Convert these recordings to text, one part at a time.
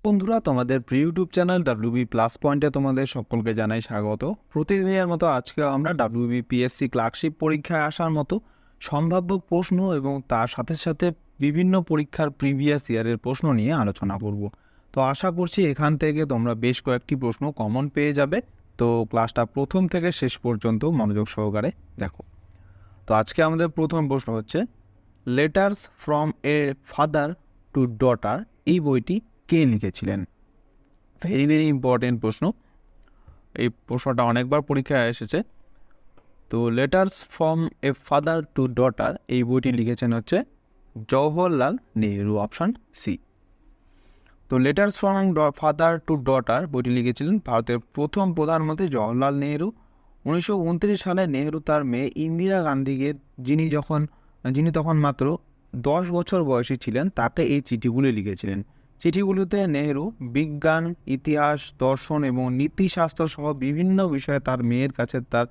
বন্ধুরা, তোমাদের প্রিয় ইউটিউব চ্যানেল ডাব্লিউবি প্লাস পয়েন্টে তোমাদের সকলকে জানাই স্বাগত। প্রতিদিনের মতো আজকে আমরা ডাব্লিউবি পিএসসি ক্লার্কশিপ পরীক্ষায় আসার মতো সম্ভাব্য প্রশ্ন এবং তার সাথে সাথে বিভিন্ন পরীক্ষার প্রিভিয়াস ইয়ারের প্রশ্ন নিয়ে আলোচনা করব। তো আশা করছি এখান থেকে তোমরা বেশ কয়েকটি প্রশ্ন কমন পেয়ে যাবে। তো ক্লাসটা প্রথম থেকে শেষ পর্যন্ত মনোযোগ সহকারে দেখো। তো আজকে আমাদের প্রথম প্রশ্ন হচ্ছে, letters from a father to daughter এই বইটি কে লিখেছিলেন? ভেরি ভেরি ইম্পর্টেন্ট প্রশ্ন। এই প্রশ্নটা অনেকবার পরীক্ষায় এসেছে। তো letters from a father to daughter এই বইটি লিখেছেন হচ্ছে জওহরলাল নেহরু, অপশান সি। তো letters from father to daughter বইটি লিখেছিলেন ভারতের প্রথম প্রধানমন্ত্রী জওহরলাল নেহরু। 1929 সালে নেহরু তার মেয়ে ইন্দিরা গান্ধীকে, যিনি তখন মাত্র 10 বছর বয়সী ছিলেন, তাকে এই চিঠিগুলি লিখেছিলেন। চিঠিগুলিতে নেহরু বিজ্ঞান, ইতিহাস, দর্শন এবং নীতিশাস্ত্র সহ বিভিন্ন বিষয়ে তার মেয়ের কাছে তার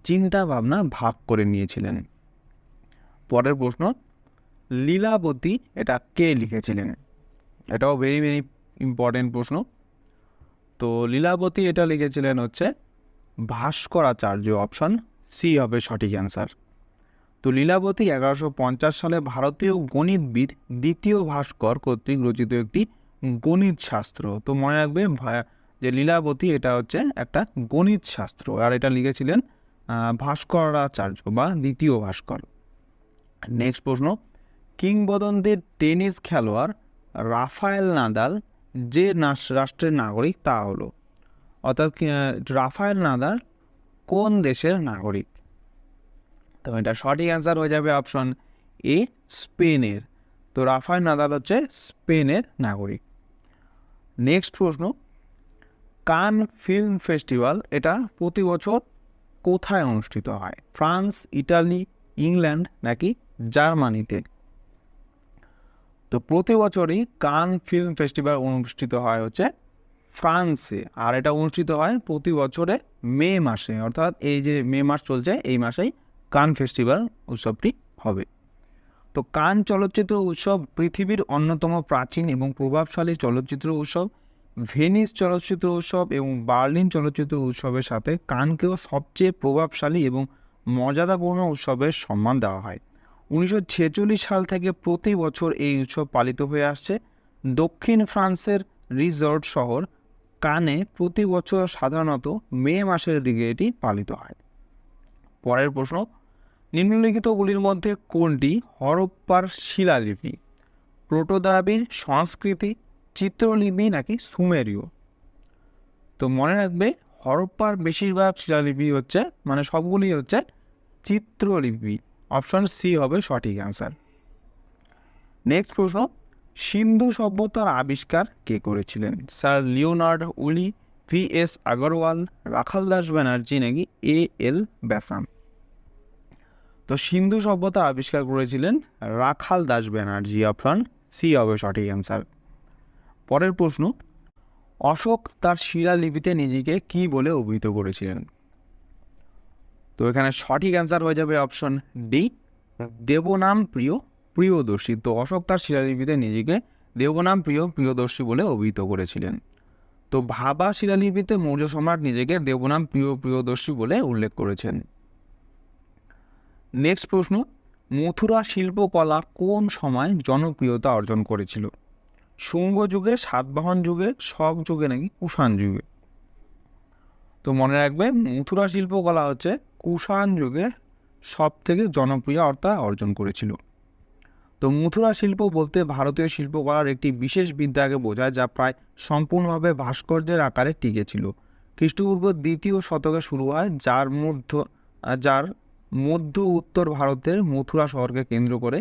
চিন্তা ভাবনা ভাগ করে নিয়েছিলেন। পরের প্রশ্ন, লীলাবতী এটা কে লিখেছিলেন? এটাও ভেরি ভেরি ইম্পর্টেন্ট প্রশ্ন। তো লীলাবতী এটা লিখেছিলেন হচ্ছে ভাস্করাচার্য, অপশন সি হবে সঠিক অ্যান্সার। তো লীলাবতী 1150 সালে ভারতীয় গণিতবিদ দ্বিতীয় ভাস্কর কর্তৃক রচিত একটি গণিত শাস্ত্র। তো মনে রাখবে যে লীলাবতী এটা হচ্ছে একটা গণিত শাস্ত্র, আর এটা লিখেছিলেন ভাস্করাচার্য বা দ্বিতীয় ভাস্কর। নেক্সট প্রশ্ন, কিংবদন্তির টেনিস খেলোয়াড় রাফায়েল নাদাল যে রাষ্ট্রের নাগরিক তা হলো, অর্থাৎ রাফায়েল নাদাল কোন দেশের নাগরিক? তো এটা সঠিক অ্যান্সার হয়ে যাবে অপশন এ, স্পেনের। তো রাফায়েল নাদাল হচ্ছে স্পেনের নাগরিক। নেক্সট প্রশ্ন, কান ফিল্ম ফেস্টিভ্যাল এটা প্রতি বছর কোথায় অনুষ্ঠিত হয়? ফ্রান্স, ইটালি, ইংল্যান্ড নাকি জার্মানিতে? তো প্রতি বছরই কান ফিল্ম ফেস্টিভ্যাল অনুষ্ঠিত হয় হচ্ছে ফ্রান্সে, আর এটা অনুষ্ঠিত হয় প্রতি বছরে মে মাসে, অর্থাৎ এই যে মে মাস চলছে এই মাসেই কান ফেস্টিভ্যাল উৎসবটি হবে। তো কান চলচ্চিত্র উৎসব পৃথিবীর অন্যতম প্রাচীন এবং প্রভাবশালী চলচ্চিত্র উৎসব। ভেনিস চলচ্চিত্র উৎসব এবং বার্লিন চলচ্চিত্র উৎসবের সাথে কানকেও সবচেয়ে প্রভাবশালী এবং মর্যাদাপূর্ণ উৎসবের সম্মান দেওয়া হয়। 1946 সাল থেকে প্রতি বছর এই উৎসব পালিত হয়ে আসছে। দক্ষিণ ফ্রান্সের রিসর্ট শহর কানে প্রতি বছর সাধারণত মে মাসের দিকে এটি পালিত হয়। পরের প্রশ্ন, নিম্নলিখিতগুলির মধ্যে কোনটি হরপ্পার শিলালিপি? প্রোটো-দ্রাবিড়, সংস্কৃতি, চিত্রলিপি নাকি সুমেরীয়? তো মনে রাখবে হরপ্পার বেশিরভাগ শিলালিপি হচ্ছে, মানে সবগুলি হচ্ছে চিত্রলিপি, অপশন সি হবে সঠিক অ্যান্সার। নেক্সট প্রশ্ন, সিন্ধু সভ্যতার আবিষ্কার কে করেছিলেন? স্যার লিওনার্ড উলি, ভি.এস. আগরওয়াল, রাখাল দাস ব্যানার্জি নাকি এ.এল. ব্যাসাম? তো সিন্ধু সভ্যতা আবিষ্কার করেছিলেন রাখাল দাস ব্যানার্জি, অপশন সি হবে সঠিক অ্যান্সার। পরের প্রশ্ন, অশোক তার শিলালিপিতে নিজেকে কি বলে অভিহিত করেছিলেন? তো এখানে সঠিক অ্যান্সার হয়ে যাবে অপশন ডি, দেবনাম প্রিয় প্রিয়দর্শী। তো অশোক তার শিলালিপিতে নিজেকে দেবনাম প্রিয় প্রিয়দর্শী বলে অভিহিত করেছিলেন। তো ভাবা শিলালিপিতে মৌর্য সম্রাট নিজেকে দেবনাম প্রিয় প্রিয়দর্শী বলে উল্লেখ করেছেন। নেক্সট প্রশ্ন, মথুরা শিল্পকলা কোন সময় জনপ্রিয়তা অর্জন করেছিল? শুঙ্গ যুগে, সাতবাহন যুগে, শক যুগে নাকি কুষাণ যুগে? তো মনে রাখবে মথুরা শিল্পকলা হচ্ছে কুষাণ যুগে সব থেকে জনপ্রিয়তা অর্জন করেছিল। তো মথুরা শিল্প বলতে ভারতীয় শিল্পকলার একটি বিশেষ বিদ্যাকে বোঝায় যা প্রায় সম্পূর্ণভাবে ভাস্কর্যের আকারে টিকেছিল। খ্রিস্টপূর্ব 2য় শতকে শুরু হয়, যার মধ্য উত্তর ভারতের মথুরা শহরকে কেন্দ্র করে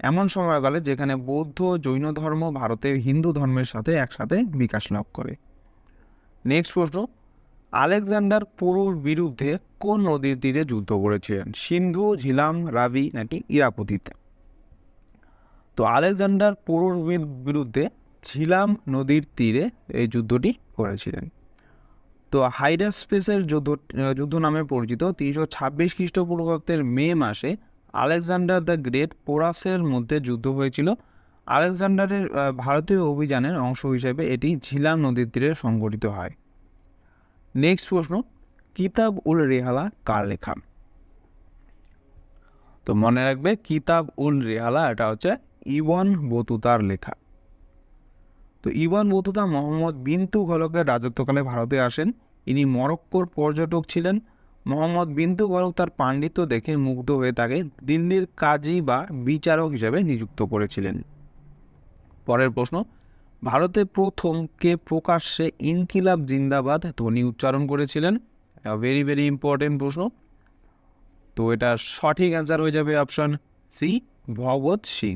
এমন সময়কালে যেখানে বৌদ্ধ জৈন ধর্ম ভারতের হিন্দু ধর্মের সাথে একসাথে বিকাশ লাভ করে। নেক্সট প্রশ্ন, আলেকজান্ডার পুরুর বিরুদ্ধে কোন নদীর তীরে যুদ্ধ করেছিলেন? সিন্ধু, ঝিলাম, রাবি নাকি ইরাপতিতে? তো আলেকজান্ডার পুরুর বিরুদ্ধে ঝিলাম নদীর তীরে এই যুদ্ধটি করেছিলেন। তো হাইডাসপেসের যুদ্ধ নামে পরিচিত 326 খ্রিস্টপূর্বাব্দের মে মাসে আলেকজান্ডার দ্য গ্রেট পোরাসের মধ্যে যুদ্ধ হয়েছিল। আলেকজান্ডারের ভারতীয় অভিযানের অংশ হিসেবে এটি ঝিলাম নদীর তীরে সংঘটিত হয়। নেক্সট প্রশ্ন, কিতাব উল রেহালা কার লেখা? তো মনে রাখবে কিতাব উল রেহালা এটা হচ্ছে ইবন বতুতার লেখা। তো ইবন বতুতা মোহাম্মদ বিন তুগলকের রাজত্বকালে ভারতে আসেন। ইনি মরক্কোর পর্যটক ছিলেন। মোহাম্মদ বিন তুগলক তার পাণ্ডিত্য দেখে মুগ্ধ হয়ে তাকে দিল্লির কাজী বা বিচারক হিসেবে নিযুক্ত করেছিলেন। পরের প্রশ্ন, ভারতে প্রথম কে প্রকাশ্যে ইনকিলাব জিন্দাবাদ ধ্বনি উচ্চারণ করেছিলেন? ভেরি ভেরি ইম্পর্টেন্ট প্রশ্ন। তো এটা সঠিক অ্যান্সার হয়ে যাবে অপশন সি, ভগৎ সিং।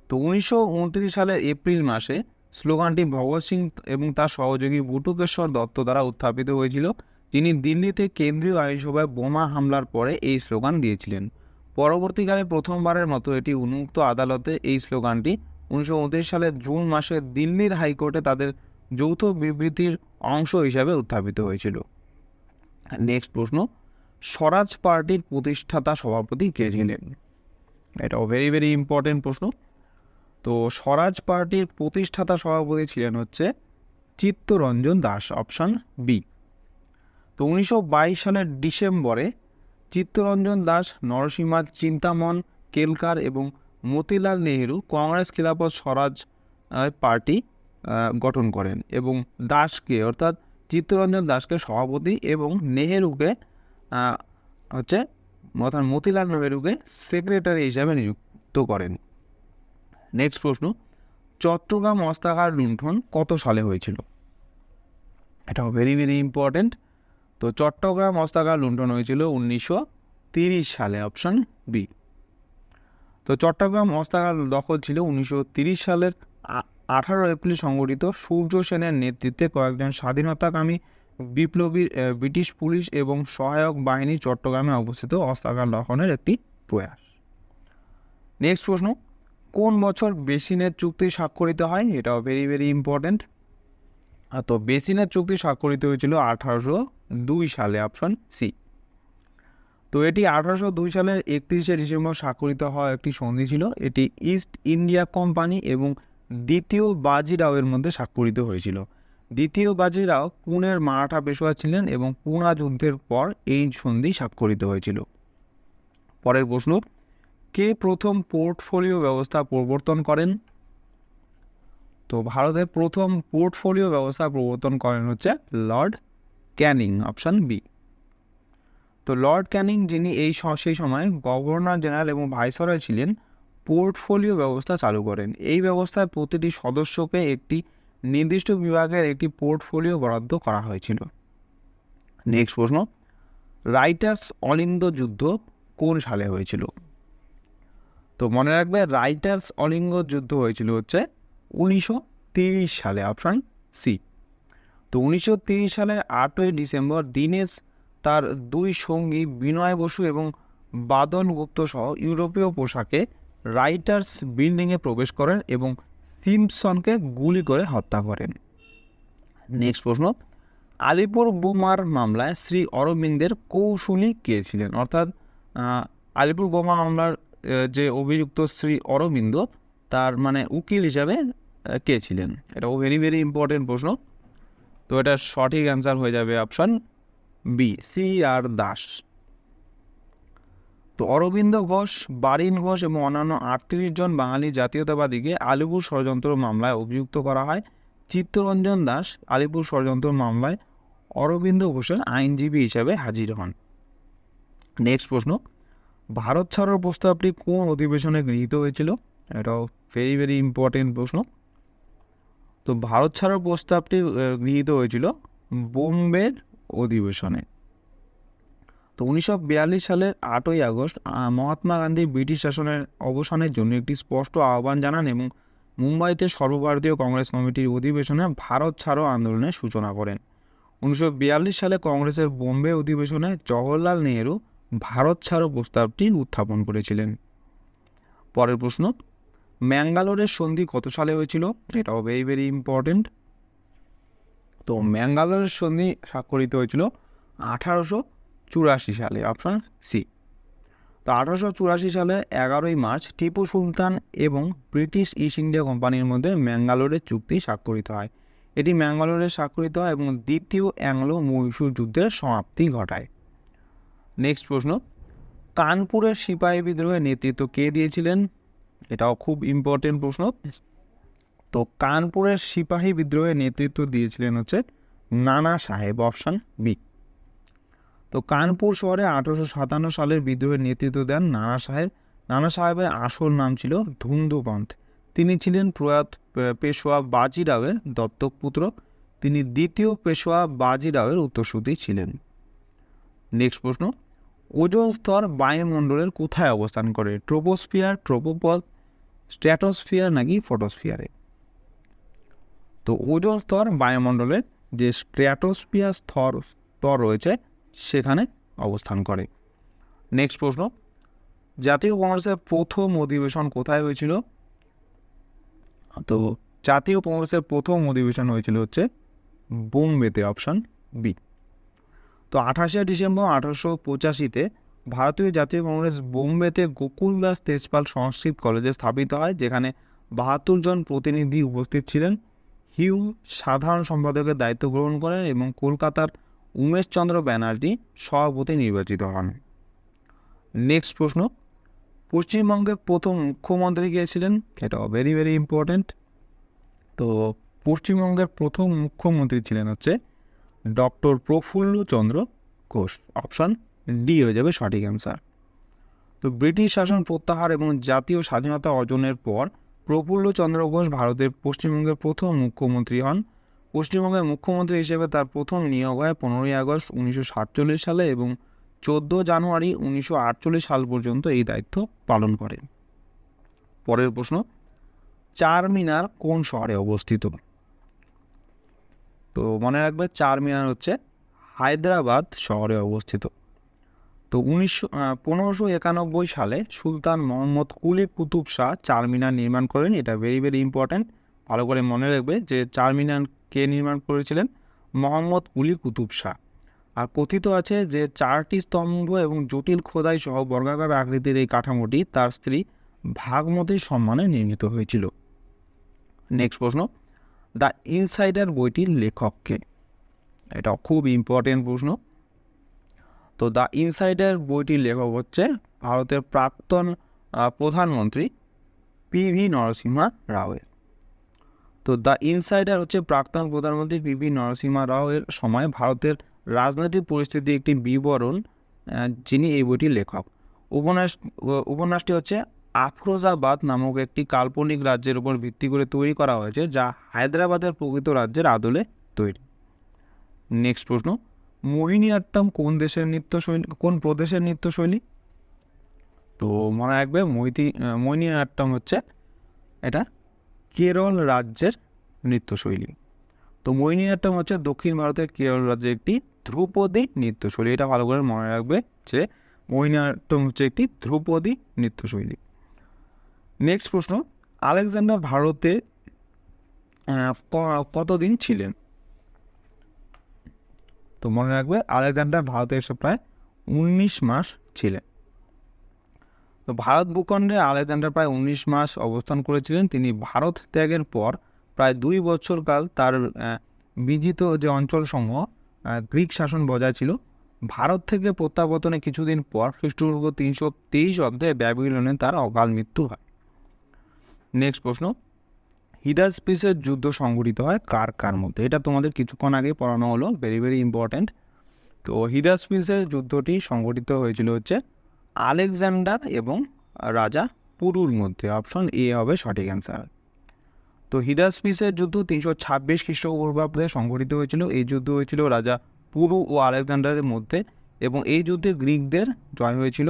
তো 1929 সালের এপ্রিল মাসে স্লোগানটি ভগৎ সিং এবং তার সহযোগী বটুকেশ্বর দত্ত দ্বারা উত্থাপিত হয়েছিল, যিনি দিল্লিতে কেন্দ্রীয় আইনসভায় বোমা হামলার পরে এই স্লোগান দিয়েছিলেন। পরবর্তীকালে প্রথমবারের মতো এটি উন্মুক্ত আদালতে এই স্লোগানটি 1929 সালের জুন মাসে দিল্লির হাইকোর্টে তাদের যৌথ বিবৃতির অংশ হিসাবে উত্থাপিত হয়েছিল। নেক্সট প্রশ্ন, স্বরাজ পার্টির প্রতিষ্ঠাতা সভাপতি কে ছিলেন? এটাও ভেরি ভেরি ইম্পর্টেন্ট প্রশ্ন। তো স্বরাজ পার্টির প্রতিষ্ঠাতা সভাপতি ছিলেন হচ্ছে চিত্তরঞ্জন দাস, অপশন বি। তো 1922 সালের ডিসেম্বরে চিত্তরঞ্জন দাস, নরসিমহা চিন্তামন কেলকার এবং মতিলাল নেহেরু কংগ্রেস খিলাফত স্বরাজ পার্টি গঠন করেন এবং দাসকে অর্থাৎ চিত্তরঞ্জন দাসকে সভাপতি এবং নেহেরুকে মতিলাল নেহেরুকে সেক্রেটারি হিসাবে নিযুক্ত করেন। নেক্সট প্রশ্ন, চট্টগ্রাম অস্ত্রাগার লুণ্ঠন কত সালে হয়েছিল? এটাও ভেরি ভেরি ইম্পর্টেন্ট। তো চট্টগ্রাম অস্ত্রাগার লুণ্ঠন হয়েছিল 1930 সালে, অপশন বি। তো চট্টগ্রাম অস্ত্রাগার দখল ছিল 1930 সালের 18 এপ্রিল সংগঠিত সূর্য সেনের নেতৃত্বে কয়েকজন স্বাধীনতাকামী বিপ্লবী ব্রিটিশ পুলিশ এবং সহায়ক বাহিনী চট্টগ্রামে অবস্থিত অস্ত্রাগার দখলের একটি প্রয়াস। নেক্সট প্রশ্ন, কোন বছর বেসিনের চুক্তি স্বাক্ষরিত হয়? এটাও ভেরি ভেরি ইম্পর্টেন্ট। তো বেসিনের চুক্তি স্বাক্ষরিত হয়েছিল 1802 সালে, অপশন সি। তো এটি 1802 সালের 31শে ডিসেম্বর স্বাক্ষরিত হওয়া একটি সন্ধি ছিল। এটি ইস্ট ইন্ডিয়া কোম্পানি এবং দ্বিতীয় বাজিরাওয়ের মধ্যে স্বাক্ষরিত হয়েছিল। দ্বিতীয় বাজিরাও পুনের মারাঠা পেশোয়া ছিলেন এবং পুনা যুদ্ধের পর এই সন্ধি স্বাক্ষরিত হয়েছিল। পরের প্রশ্ন, কে প্রথম পোর্টফোলিও ব্যবস্থা প্রবর্তন করেন? তো ভারতের প্রথম পোর্টফোলিও ব্যবস্থা প্রবর্তন করেন হচ্ছে লর্ড ক্যানিং, অপশন বি। তো লর্ড ক্যানিং, যিনি সেই সময় গভর্নর জেনারেল এবং ভাইসরয় ছিলেন, পোর্টফোলিও ব্যবস্থা চালু করেন। এই ব্যবস্থায় প্রতিটি সদস্যকে একটি নির্দিষ্ট বিভাগের একটি পোর্টফোলিও বরাদ্দ করা হয়েছিল। নেক্সট প্রশ্ন, রাইটার্স অলিন্দ যুদ্ধ কোন সালে হয়েছিল? তো মনে রাখবে রাইটার্স অলিন্দ যুদ্ধ হয়েছিল হচ্ছে 1930 সালে, অপশন সি। তো 1930 সালে 8ই ডিসেম্বর দীনেশ তার দুই সঙ্গী বিনয় বসু এবং বাদল গুপ্ত সহ ইউরোপীয় পোশাকে রাইটার্স বিল্ডিংয়ে প্রবেশ করেন এবং সিম্পসনকে গুলি করে হত্যা করেন। নেক্সট প্রশ্ন, আলিপুর বোমার মামলায় শ্রী অরবিন্দের কৌশলী কে ছিলেন? অর্থাৎ আলিপুর বোমা মামলার যে অভিযুক্ত শ্রী অরবিন্দ, তার উকিল হিসাবে কে ছিলেন? এটাও ভেরি ভেরি ইম্পর্টেন্ট প্রশ্ন। তো এটা সঠিক অ্যান্সার হয়ে যাবে অপশন বি, সি আর দাস। তো অরবিন্দ ঘোষ, বারিন ঘোষ এবং অন্যান্য 38 জন বাঙালি জাতীয়তাবাদীকে আলিপুর ষড়যন্ত্র মামলায় অভিযুক্ত করা হয়। চিত্তরঞ্জন দাস আলিপুর ষড়যন্ত্র মামলায় অরবিন্দ ঘোষের আইনজীবী হিসাবে হাজির হন। নেক্সট প্রশ্ন, ভারত ছাড়ার প্রস্তাবটি কোন অধিবেশনে গৃহীত হয়েছিল? এটাও ভেরি ভেরি ইম্পর্টেন্ট প্রশ্ন। তো ভারত ছাড়ার প্রস্তাবটি গৃহীত হয়েছিল বোম্বের অধিবেশনে। তো 1942 সালের 8ই আগস্ট মহাত্মা গান্ধী ব্রিটিশ শাসনের অবসানের জন্য একটি স্পষ্ট আহ্বান জানান এবং মুম্বাইতে সর্বভারতীয় কংগ্রেস কমিটির অধিবেশনে ভারত ছাড়ো আন্দোলনের সূচনা করেন। 1942 সালে কংগ্রেসের বোম্বে অধিবেশনে জওহরলাল নেহেরু ভারত ছাড়ো প্রস্তাবটি উত্থাপন করেছিলেন। পরের প্রশ্ন, ম্যাঙ্গালোরের সন্ধি কত সালে হয়েছিল? এটাও ভেরি ভেরি ইম্পর্টেন্ট। তো ম্যাঙ্গালোরের সন্ধি স্বাক্ষরিত হয়েছিল 1884 সালে, অপশন সি। তো 1884 সালে 11ই মার্চ টিপু সুলতান এবং ব্রিটিশ ইস্ট ইন্ডিয়া কোম্পানির মধ্যে ম্যাঙ্গালোরের চুক্তি স্বাক্ষরিত হয়। এটি ম্যাঙ্গালোরে স্বাক্ষরিত হয় এবং দ্বিতীয় অ্যাংলো মহীশূর যুদ্ধের সমাপ্তি ঘটায়। নেক্সট প্রশ্ন, কানপুরের সিপাহী বিদ্রোহের নেতৃত্ব কে দিয়েছিলেন? এটাও খুব ইম্পর্টেন্ট প্রশ্ন। তো কানপুরের সিপাহী বিদ্রোহের নেতৃত্ব দিয়েছিলেন হচ্ছে নানা সাহেব, অপশন বি। তো কানপুর শহরে 1857 সালের বিদ্রোহের নেতৃত্ব দেন নানা সাহেব। নানা সাহেবের আসল নাম ছিল ধুন্দুপন্থ। তিনি ছিলেন প্রয়াত পেশোয়া বাজিরাওয়ের দত্তক পুত্র। তিনি দ্বিতীয় পেশোয়া বাজিরাওয়ের উত্তরসূরি ছিলেন। নেক্সট প্রশ্ন, ওজোন স্তর বায়ুমণ্ডলের কোথায় অবস্থান করে? ট্রোপোস্ফিয়ার, ট্রোপোপল, স্ট্র্যাটোস্ফিয়ার নাকি ফটোস্ফিয়ারে? তো ওজোন স্তর বায়ুমণ্ডলের যে স্ট্র্যাটোস্ফিয়ার স্তর রয়েছে সেখানে অবস্থান করে। নেক্সট প্রশ্ন, জাতীয় কংগ্রেসের প্রথম অধিবেশন কোথায় হয়েছিল? তো জাতীয় কংগ্রেসের প্রথম অধিবেশন হয়েছিল হচ্ছে বোম্বেতে, অপশন বি। তো 28শে ডিসেম্বর 1885-তে ভারতীয় জাতীয় কংগ্রেস বোম্বেতে গোকুলদাস তেজপাল সংস্কৃত কলেজে স্থাপিত হয়, যেখানে 72 জন প্রতিনিধি উপস্থিত ছিলেন। হিউম সাধারণ সম্পাদকের দায়িত্ব গ্রহণ করেন এবং কলকাতার উমেশচন্দ্র ব্যানার্জি সভাপতি নির্বাচিত হন। নেক্সট প্রশ্ন, পশ্চিমবঙ্গের প্রথম মুখ্যমন্ত্রী কে ছিলেন? এটাও ভেরি ভেরি ইম্পর্ট্যান্ট। তো পশ্চিমবঙ্গের প্রথম মুখ্যমন্ত্রী ছিলেন হচ্ছে doctor Prafulla Chandra Ghosh, option D হয়ে যাবে সঠিক অ্যান্সার। তো ব্রিটিশ শাসন প্রত্যাহার এবং জাতীয় স্বাধীনতা অর্জনের পর প্রফুল্লচন্দ্র ঘোষ ভারতের পশ্চিমবঙ্গের প্রথম মুখ্যমন্ত্রী হন। পশ্চিমবঙ্গের মুখ্যমন্ত্রী হিসেবে তার প্রথম নিয়োগ হয় 15ই আগস্ট 1947 সালে এবং 14 জানুয়ারি 1948 সাল পর্যন্ত এই দায়িত্ব পালন করেন। পরের প্রশ্ন, চারমিনার কোন শহরে অবস্থিত? তো মনে রাখবে চারমিনার হচ্ছে হায়দ্রাবাদ শহরে অবস্থিত। তো 1591 সালে সুলতান মোহাম্মদ কুলি কুতুব শাহ চারমিনার নির্মাণ করেন। এটা ভেরি ভেরি ইম্পর্ট্যান্ট, ভালো করে মনে রাখবে যে চারমিনার কে নির্মাণ করেছিলেন? মোহাম্মদ কুলি কুতুব শাহ। আর কথিত আছে যে 4টি স্তম্ভ এবং জটিল খোদাই সহ বর্গাকার আকৃতির এই কাঠামোটি তার স্ত্রী ভাগমতীর সম্মানে নির্মিত হয়েছিল। নেক্সট প্রশ্ন, দ্য ইনসাইডার বইটির লেখক কে? এটা খুব ইম্পর্টেন্ট প্রশ্ন। তো দ্য ইনসাইডার বইটির লেখক হচ্ছে ভারতের প্রাক্তন প্রধানমন্ত্রী পিভি নরসিংহা রাওয়ের। তো দ্য ইনসাইডার হচ্ছে প্রাক্তন প্রধানমন্ত্রী পিভি নরসিংহা রাওয়ের সময় ভারতের রাজনৈতিক পরিস্থিতির একটি বিবরণ, যিনি এই বইটির লেখক। উপন্যাসটি হচ্ছে আফরোজাবাদ নামক একটি কাল্পনিক রাজ্যের উপর ভিত্তি করে তৈরি করা হয়েছে, যা হায়দ্রাবাদের প্রকৃত রাজ্যের আদলে তৈরি। নেক্সট প্রশ্ন, মোহিনীআট্টম কোন প্রদেশের নৃত্যশৈলী? তো মনে রাখবে মোহিনীআট্টম হচ্ছে এটা কেরল রাজ্যের নৃত্যশৈলী। তো মোহিনীআট্টম হচ্ছে দক্ষিণ ভারতের কেরল রাজ্যের একটি ধ্রুপদী নৃত্যশৈলী। এটা ভালো করে মনে রাখবে যে মোহিনীআট্টম হচ্ছে একটি ধ্রুপদী নৃত্যশৈলী। নেক্সট প্রশ্ন, আলেকজান্ডার ভারতে কতদিন ছিলেন? তো মনে রাখবে আলেকজান্ডার ভারতে এসে প্রায় 19 মাস ছিলেন। তো ভারত ভূখণ্ডে আলেকজান্ডার প্রায় 19 মাস অবস্থান করেছিলেন। তিনি ভারত ত্যাগের পর প্রায় 2 বছরকাল তার বিজিত যে অঞ্চলসমূহ গ্রিক শাসন বজায় ছিল। ভারত থেকে প্রত্যাবর্তনে কিছুদিন পর খ্রিস্টপূর্ব 323 অধ্যায়ে ব্যাবিলনে তার অকাল মৃত্যু হয়। নেক্সট প্রশ্ন, হিদাসপিসের যুদ্ধ সংঘটিত হয় কার মধ্যে? এটা তোমাদের কিছুক্ষণ আগে পড়ানো হলো, ভেরি ভেরি ইম্পর্ট্যান্ট। তো হিদাসপিসের যুদ্ধটি সংঘটিত হয়েছিল হচ্ছে আলেকজান্ডার এবং রাজা পুরুর মধ্যে, অপশন এ হবে সঠিক অ্যান্সার। তো হিদাসপিসের যুদ্ধ 326 খ্রিস্টপূর্বাব্দে সংঘটিত হয়েছিল। এই যুদ্ধ হয়েছিল রাজা পুরু ও আলেকজান্ডারের মধ্যে এবং এই যুদ্ধে গ্রিকদের জয় হয়েছিল।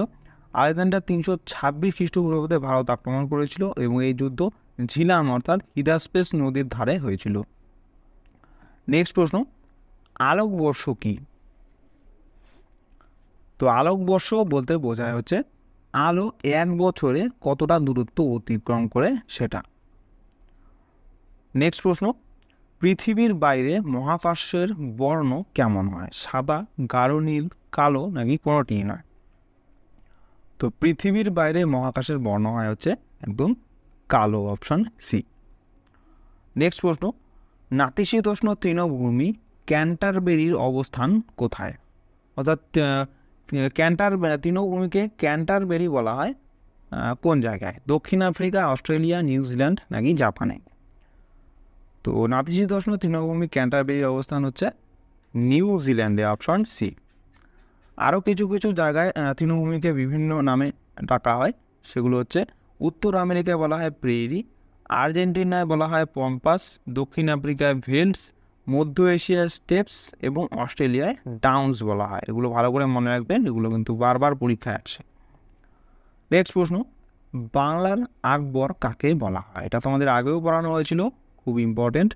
আলেকজান্ডার 326 খ্রিস্টপূর্বাব্দে ভারত আক্রমণ করেছিল এবং এই যুদ্ধ ঝিলাম অর্থাৎ হিদাসপিস নদীর ধারে হয়েছিল। নেক্সট প্রশ্ন, আলোকবর্ষ কি? তো আলোকবর্ষ বলতে বোঝায় হচ্ছে আলো 1 বছরে কতটা দূরত্ব অতিক্রম করে সেটা। নেক্সট প্রশ্ন, পৃথিবীর বাইরে মহাকাশের বর্ণ কেমন হয়? সাদা, গাঢ় নীল, কালো নাকি কোনোটিই নয়? তো তো পৃথিবীর বাইরে মহাকাশের বর্ণ হয় হচ্ছে একদম কালো, অপশন সি। নেক্সট প্রশ্ন, নাতিশীতোষ্ণ তৃণভূমি ক্যান্টারবেরির অবস্থান কোথায়? অর্থাৎ তৃণভূমিকে ক্যান্টারবেরি বলা হয় কোন জায়গায়? দক্ষিণ আফ্রিকা, অস্ট্রেলিয়া, নিউজিল্যান্ড নাকি জাপানে? তো নাতিশীতোষ্ণ তৃণভূমি ক্যান্টারবেরির অবস্থান হচ্ছে নিউজিল্যান্ডে, অপশন সি। আরও কিছু কিছু জায়গায় তৃণভূমিকে বিভিন্ন নামে ডাকা হয়, সেগুলো হচ্ছে উত্তর আমেরিকায় বলা হয় প্রেরি, আর্জেন্টিনায় বলা হয় পম্পাস, দক্ষিণ আফ্রিকায় ভেলস, মধ্য এশিয়ায় স্টেপস এবং অস্ট্রেলিয়ায় ডাউন্স বলা হয়। এগুলো ভালো করে মনে রাখবেন, এগুলো কিন্তু বারবার পরীক্ষায় আসে। নেক্সট প্রশ্ন, বাংলার আকবর কাকে বলা হয়? এটা তোমাদের আগেও পড়ানো হয়েছিল, খুব ইম্পর্টেন্ট।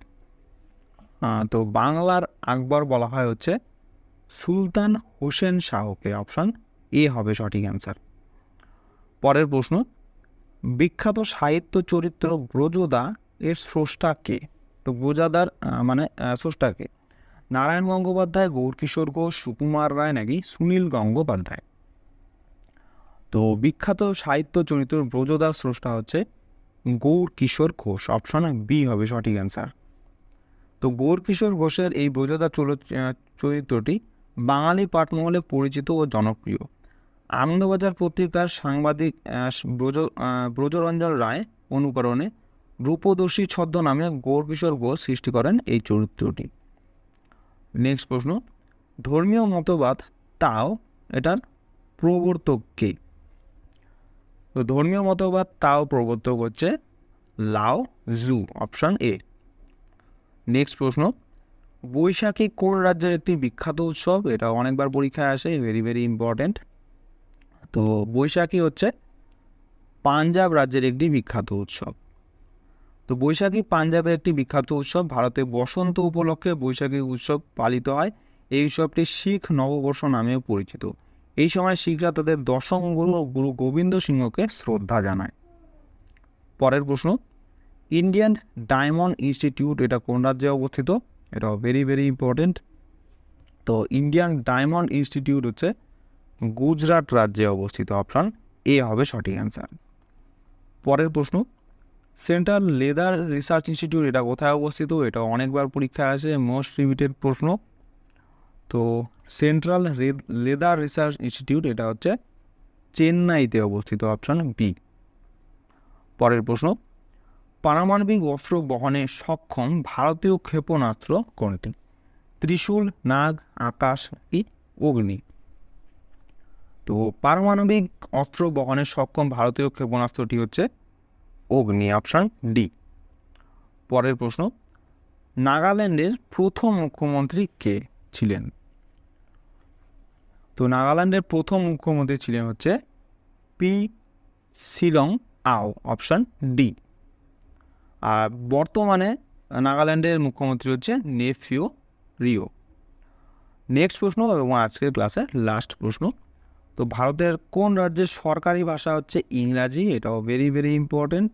তো বাংলার আকবর বলা হয় হচ্ছে সুলতান হোসেন শাহকে, অপশন এ হবে সঠিক অ্যান্সার। পরের প্রশ্ন, বিখ্যাত সাহিত্য চরিত্র ব্রজদা এর স্রষ্টা কে? তো ব্রজদার স্রষ্টা কে? নারায়ণ গঙ্গোপাধ্যায়, গৌরকিশোর ঘোষ, সুকুমার রায় নাকি সুনীল গঙ্গোপাধ্যায়? তো বিখ্যাত সাহিত্য চরিত্র ব্রজদার স্রষ্টা হচ্ছে গৌরকিশোর ঘোষ, অপশন বি হবে সঠিক অ্যান্সার। তো গৌরকিশোর ঘোষের এই ব্রজদা চরিত্রটি বাঙালি পাঠমহলে পরিচিত ও জনপ্রিয়। আনন্দবাজার পত্রিকার সাংবাদিক ব্রজরঞ্জন রায় অনুকরণে রূপদর্শী ছদ্মনামে গৌরকিশোর ঘোষ সৃষ্টি করেন এই চরিত্রটি। নেক্সট প্রশ্ন, ধর্মীয় মতবাদ তাও এটার প্রবর্তক কে? তো ধর্মীয় মতবাদ তাও প্রবর্তক হচ্ছে লাও জু, অপশন এ। নেক্সট প্রশ্ন, বৈশাখী কোন রাজ্যের একটি বিখ্যাত উৎসব? এটা অনেকবার পরীক্ষায় আসে, ভেরি ভেরি ইম্পর্টেন্ট। তো বৈশাখী হচ্ছে পাঞ্জাব রাজ্যের একটি বিখ্যাত উৎসব। তো বৈশাখী পাঞ্জাবের একটি বিখ্যাত উৎসব। ভারতে বসন্ত উপলক্ষে বৈশাখী উৎসব পালিত হয়। এই উৎসবটি শিখ নববর্ষ নামেও পরিচিত। এই সময় শিখরা তাদের দশম গুরু গোবিন্দ সিংহকে শ্রদ্ধা জানায়। পরের প্রশ্ন, ইন্ডিয়ান ডায়মন্ড ইনস্টিটিউট এটা কোন রাজ্যে অবস্থিত? এটা ভেরি ভেরি ইম্পর্টেন্ট। তো ইন্ডিয়ান ডায়মন্ড ইনস্টিটিউট হচ্ছে গুজরাট রাজ্যে অবস্থিত, অপশন এ হবে সঠিক অ্যান্সার। পরের প্রশ্ন, সেন্ট্রাল লেদার রিসার্চ ইনস্টিটিউট এটা কোথায় অবস্থিত? এটা অনেকবার পরীক্ষায় আসে, মোস্ট রিপিটেড প্রশ্ন। তো সেন্ট্রাল লেদার রিসার্চ ইনস্টিটিউট এটা হচ্ছে চেন্নাইতে অবস্থিত, অপশন বি। পরের প্রশ্ন, পারমাণবিক অস্ত্র বহনে সক্ষম ভারতীয় ক্ষেপণাস্ত্র কোনটি? ত্রিশূল, নাগ, আকাশ কি অগ্নি? তো পারমাণবিক অস্ত্র বহনে সক্ষম ভারতীয় ক্ষেপণাস্ত্রটি হচ্ছে অগ্নি, অপশন ডি। পরের প্রশ্ন, নাগাল্যান্ডের প্রথম মুখ্যমন্ত্রী কে ছিলেন? তো নাগাল্যান্ডের প্রথম মুখ্যমন্ত্রী ছিলেন হচ্ছে পি শিলং আও, অপশন ডি। আর বর্তমানে নাগাল্যান্ডের মুখ্যমন্ত্রী হচ্ছে নেফিউ রিও। নেক্সট প্রশ্ন এবং আজকের ক্লাসের লাস্ট প্রশ্ন, তো ভারতের কোন রাজ্যের সরকারি ভাষা হচ্ছে ইংরাজি? এটাও ভেরি ভেরি ইম্পর্টেন্ট।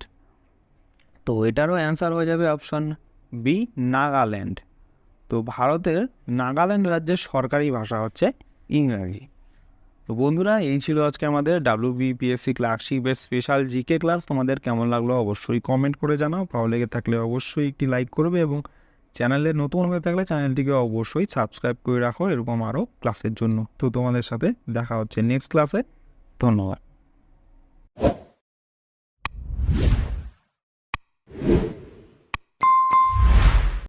তো এটারও অ্যান্সার হয়ে যাবে অপশন বি, নাগাল্যান্ড। তো ভারতের নাগাল্যান্ড রাজ্যের সরকারি ভাষা হচ্ছে ইংরাজি। তো বন্ধুরা, এই ছিল আজকে আমাদের WBPSC ক্লার্কশিপের স্পেশাল জিকে ক্লাস। তোমাদের কেমন লাগলো অবশ্যই কমেন্ট করে জানাও। ভালো লেগে থাকলে অবশ্যই একটি লাইক করবে এবং চ্যানেলে নতুন হয়ে থাকলে চ্যানেলটিকে অবশ্যই সাবস্ক্রাইব করে রাখো এরকম আরও ক্লাসের জন্য। তো তোমাদের সাথে দেখা হচ্ছে নেক্সট ক্লাসে। ধন্যবাদ।